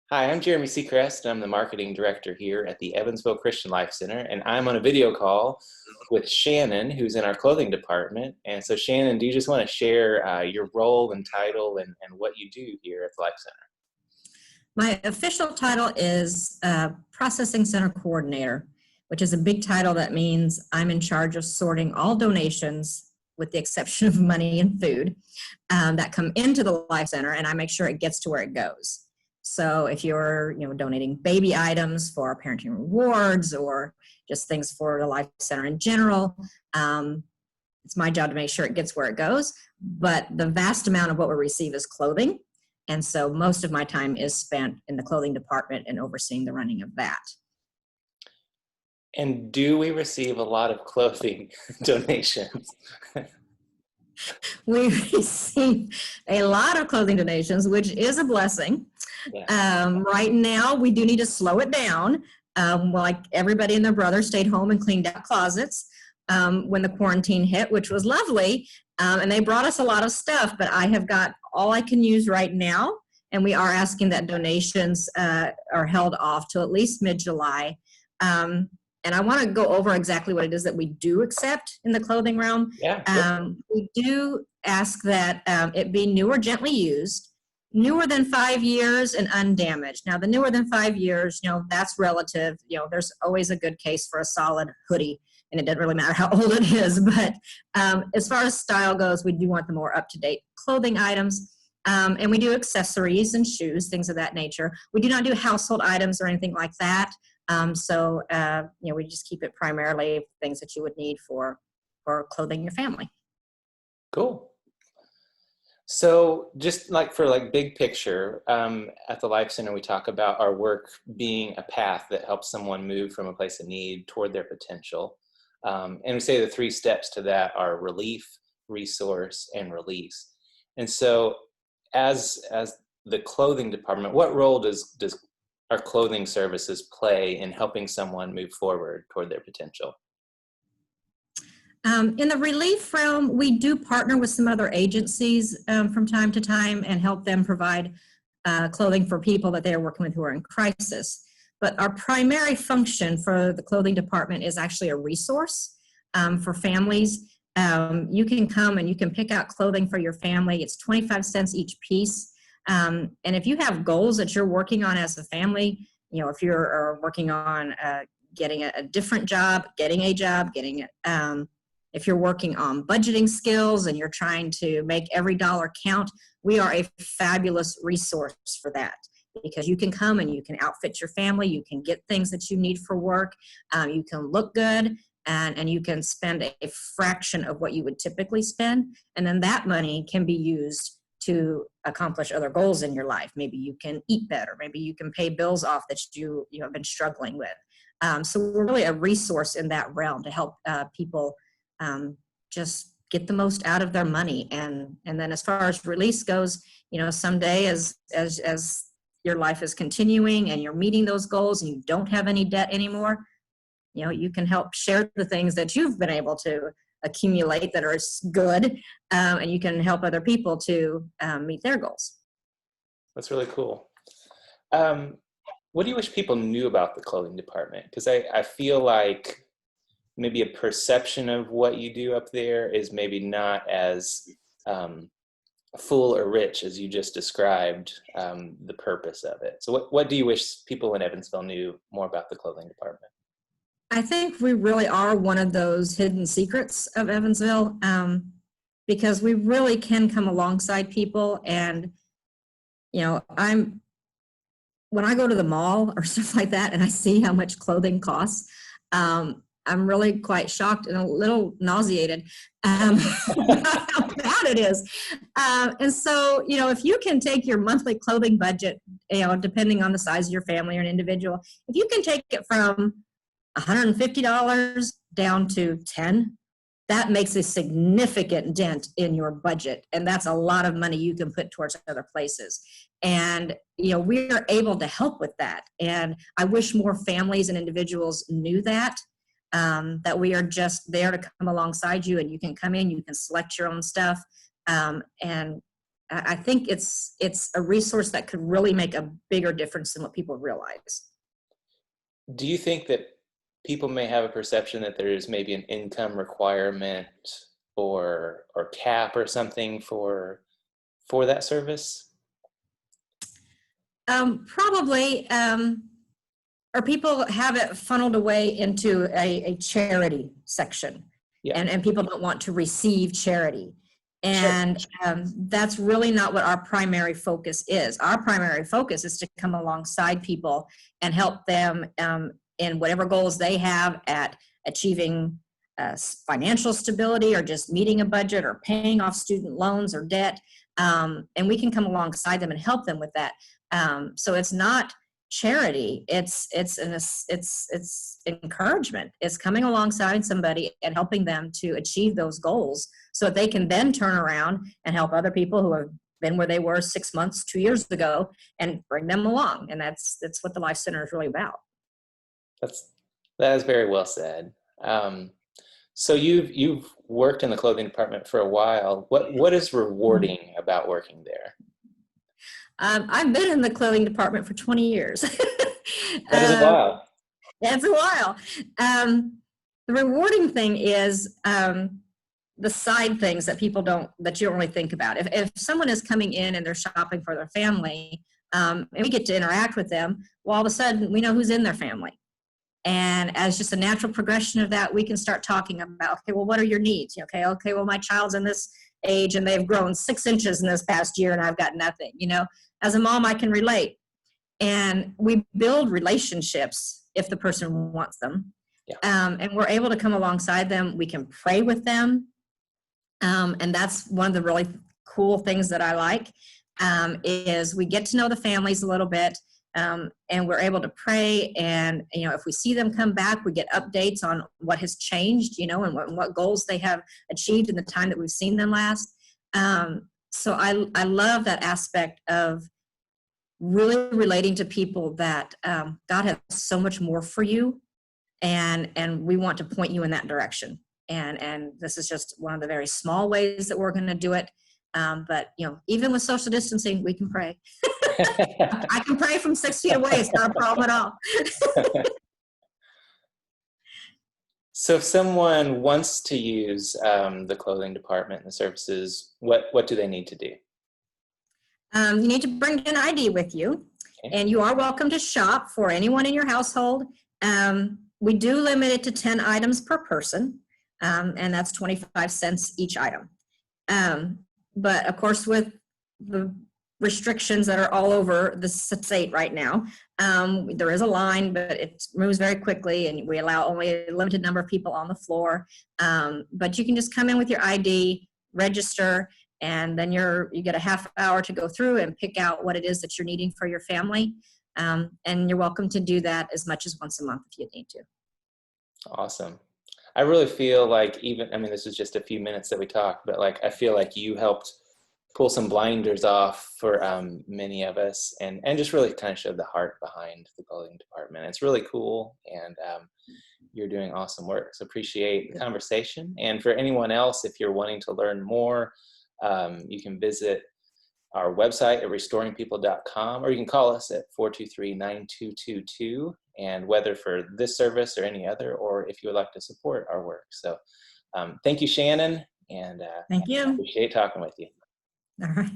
Hi, I'm Jeremy Seacrest, and I'm the marketing director here at the Evansville Christian Life Center, and I'm on a video call with Shannon, who's in our clothing department. And so, Shannon, do you just want to share your role and title and what you do here at the Life Center? My official title is Processing Center Coordinator, which is a big title that means I'm in charge of sorting all donations, with the exception of money and food, that come into the Life Center, and I make sure it gets to where it goes. So if you're donating baby items for our parenting rewards or just things for the Life Center in general, it's my job to make sure it gets where it goes. But the vast amount of what we receive is clothing. And so most of my time is spent in the clothing department and overseeing the running of that. And do we receive a lot of clothing donations? We receive a lot of clothing donations, which is a blessing. Yeah. Right now, we do need to slow it down. Like everybody and their brother stayed home and cleaned out closets when the quarantine hit, which was lovely. And they brought us a lot of stuff, but I have got all I can use right now. And we are asking that donations are held off till at least mid-July. And I want to go over exactly what it is that we do accept in the clothing realm. Yeah. We do ask that it be new or gently used, newer than 5 years, and undamaged. Now, the newer than 5 years, that's relative. There's always a good case for a solid hoodie, and it doesn't really matter how old it is. But as far as style goes, we do want the more up-to-date clothing items. And we do accessories and shoes, things of that nature. We do not do household items or anything like that. We just keep it primarily things that you would need for clothing your family. Cool. So just for big picture, at the Life Center, we talk about our work being a path that helps someone move from a place of need toward their potential. And we say the 3 steps to that are relief, resource, and release. And so as the clothing department, what role does our clothing services play in helping someone move forward toward their potential? In the relief realm, we do partner with some other agencies from time to time and help them provide clothing for people that they're working with who are in crisis. But our primary function for the clothing department is actually a resource for families. You can come and you can pick out clothing for your family. It's 25 cents each piece. And if you have goals that you're working on as a family, if you're working on getting a different job, getting a job, if you're working on budgeting skills and you're trying to make every dollar count, we are a fabulous resource for that, because you can come and you can outfit your family, you can get things that you need for work, you can look good, and you can spend a fraction of what you would typically spend, and then that money can be used to accomplish other goals in your life. Maybe you can eat better, maybe you can pay bills off that you have been struggling with. So we're really a resource in that realm to help people just get the most out of their money. And then as far as release goes, someday as your life is continuing and you're meeting those goals and you don't have any debt anymore, you can help share the things that you've been able to accumulate that are good, and you can help other people to meet their goals. That's really cool. What do you wish people knew about the clothing department? Because I feel like maybe a perception of what you do up there is maybe not as full or rich as you just described the purpose of it. So what do you wish people in Evansville knew more about the clothing department? I think we really are one of those hidden secrets of Evansville, because we really can come alongside people. And, when I go to the mall or stuff like that and I see how much clothing costs, I'm really quite shocked and a little nauseated about how bad it is. And so, if you can take your monthly clothing budget, depending on the size of your family or an individual, if you can take it from $150 down to $10, that makes a significant dent in your budget. And that's a lot of money you can put towards other places. And, we're able to help with that. And I wish more families and individuals knew that we are just there to come alongside you, and you can come in, you can select your own stuff. And I think it's a resource that could really make a bigger difference than what people realize. Do you think that people may have a perception that there is maybe an income requirement or cap or something for that service? Probably, or people have it funneled away into a charity section, Yeah. and people don't want to receive charity. Sure. And that's really not what our primary focus is. Our primary focus is to come alongside people and help them in whatever goals they have at achieving financial stability, or just meeting a budget, or paying off student loans or debt. And we can come alongside them and help them with that. So it's not charity, it's encouragement. It's coming alongside somebody and helping them to achieve those goals, so that they can then turn around and help other people who have been where they were 6 months, 2 years ago, and bring them along. And that's what the Life Center is really about. That is very well said. So you've worked in the clothing department for a while. What is rewarding about working there? I've been in the clothing department for 20 years. That is a while. That's a while. The rewarding thing is the side things that you don't really think about. If someone is coming in and they're shopping for their family, and we get to interact with them, well, all of a sudden we know who's in their family. And as just a natural progression of that, we can start talking about, okay, well, what are your needs? Okay, well, my child's in this age and they've grown 6 inches in this past year and I've got nothing. As a mom, I can relate. And we build relationships if the person wants them. Yeah. And we're able to come alongside them. We can pray with them. And that's one of the really cool things that I like, is we get to know the families a little bit. And we're able to pray, and if we see them come back, we get updates on what has changed, and what goals they have achieved in the time that we've seen them last. So I love that aspect of really relating to people that God has so much more for you, and we want to point you in that direction. And this is just one of the very small ways that we're going to do it. But even with social distancing, we can pray. I can pray from 6 feet away. It's not a problem at all. So if someone wants to use the clothing department and the services, what do they need to do? You need to bring an ID with you, Okay. and you are welcome to shop for anyone in your household. We do limit it to 10 items per person, and that's 25 cents each item. But of course, with the restrictions that are all over the state right now, there is a line, but it moves very quickly, and we allow only a limited number of people on the floor. But you can just come in with your ID, register, and then you get a half hour to go through and pick out what it is that you're needing for your family. And you're welcome to do that as much as once a month if you need to. Awesome. I really feel like this is just a few minutes that we talked, but I feel like you helped pull some blinders off for many of us, and just really kind of showed the heart behind the clothing department. It's really cool, and you're doing awesome work. So appreciate the conversation. And for anyone else, if you're wanting to learn more, you can visit our website at restoringpeople.com, or you can call us at 423-9222, and whether for this service or any other, or if you would like to support our work. So thank you, Shannon, and Thank you. I appreciate talking with you. All right.